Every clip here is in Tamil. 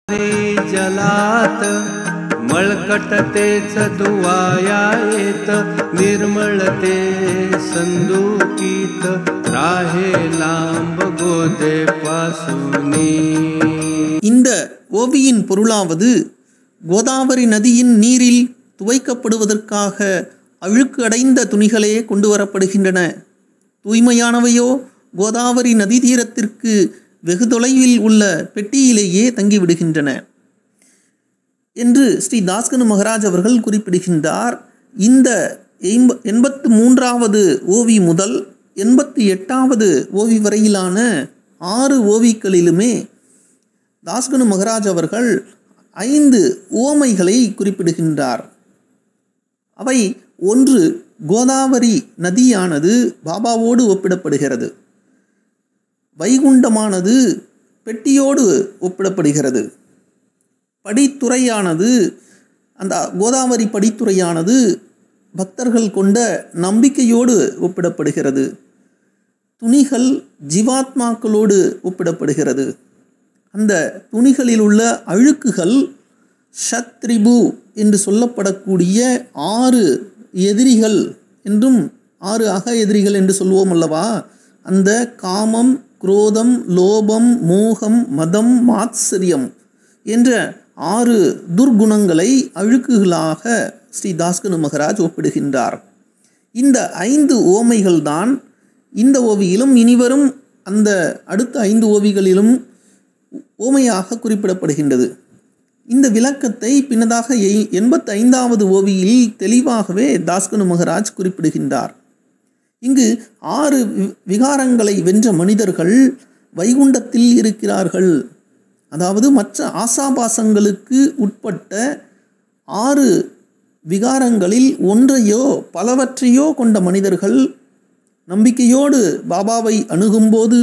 जलात मळकटतेच धुवाया येत निर्मळते संदुकीत राहे लांब गोदे पासूनी. இந்த ஓவியின் பொருளாவது கோதாவரி நதியின் நீரில் துவைக்கப்படுவதற்காக அழுக்கு அடைந்த துணிகளே கொண்டு வரப்படுகின்றன. தூய்மையானவையோ கோதாவரி நதி தீரத்திற்கு வெகு தொலைவில் உள்ள பெட்டியிலேயே தங்கிவிடுகின்றன என்று ஸ்ரீ தாஸ்கனு மகராஜ் அவர்கள் குறிப்பிடுகின்றார். இந்த 83வது ஓவி முதல் 88வது ஓவி வரையிலான 6 ஓவிகளிலுமே தாஸ்கனு மகராஜ் அவர்கள் 5 உவமைகளை குறிப்பிடுகின்றார். அவை ஒன்று, கோதாவரி நதியானது பாபாவோடு ஒப்பிடப்படுகிறது. வைகுண்டமானது பெட்டியோடு ஒப்பிடப்படுகிறது. படித்துறையானது, அந்த கோதாவரி படித்துறையானது பக்தர்கள் கொண்ட நம்பிக்கையோடு ஒப்பிடப்படுகிறது. துணிகள் ஜீவாத்மாக்களோடு ஒப்பிடப்படுகிறது. அந்த துணிகளில் உள்ள அழுக்குகள் ஷத்ரிபு என்று சொல்லப்படக்கூடிய 6 எதிரிகள் என்றும் 6 அக எதிரிகள் என்று சொல்வோம் அல்லவா, அந்த காமம், குரோதம், லோபம், மோகம், மதம், மாத்சரியம் என்ற 6 துர்குணங்களை அழுக்குகளாக ஸ்ரீ தாஸ்கனு மகராஜ் ஒப்பிடுகின்றார். இந்த 5 ஓமைகள் தான் இந்த ஓவியிலும் இனிவரும் அந்த அடுத்த 5 ஓவிகளிலும் ஓமையாக குறிப்பிடப்படுகின்றது. இந்த விளக்கத்தை பின்னதாக 85வது ஓவியில் தெளிவாகவே தாஸ்கனு மகராஜ் குறிப்பிடுகின்றார். இங்கு 6 விகாரங்களை வென்ற மனிதர்கள் வைகுண்டத்தில் இருக்கிறார்கள். அதாவது மற்ற ஆசாபாசங்களுக்கு உட்பட்ட 6 விகாரங்களில் ஒன்றையோ பலவற்றையோ கொண்ட மனிதர்கள் நம்பிக்கையோடு பாபாவை அணுகும்போது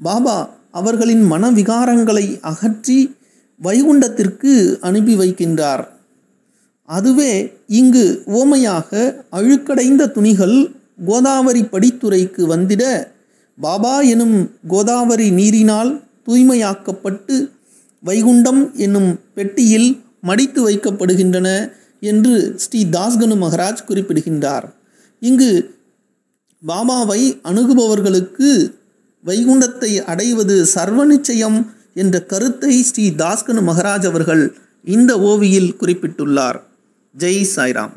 பாபா அவர்களின் மனவிகாரங்களை அகற்றி வைகுண்டத்திற்கு அனுப்பி வைக்கின்றார். அதுவே இங்கு ஓமையாக அழுக்கடைந்த துணிகள் கோதாவரி படித்துறைக்கு வந்திட பாபா எனும் கோதாவரி நீரினால் தூய்மையாக்கப்பட்டு வைகுண்டம் என்னும் பெட்டியில் மடித்து வைக்கப்படுகின்றன என்று ஸ்ரீ தாஸ்கனு மகராஜ் குறிப்பிடுகின்றார். இங்கு பாபாவை அணுகுபவர்களுக்கு வைகுண்டத்தை அடைவது சர்வ நிச்சயம் என்ற கருத்தை ஸ்ரீ தாஸ்கனு மகராஜ் அவர்கள் இந்த ஓவியில் குறிப்பிட்டுள்ளார். ஜெய் சாய்ராம்.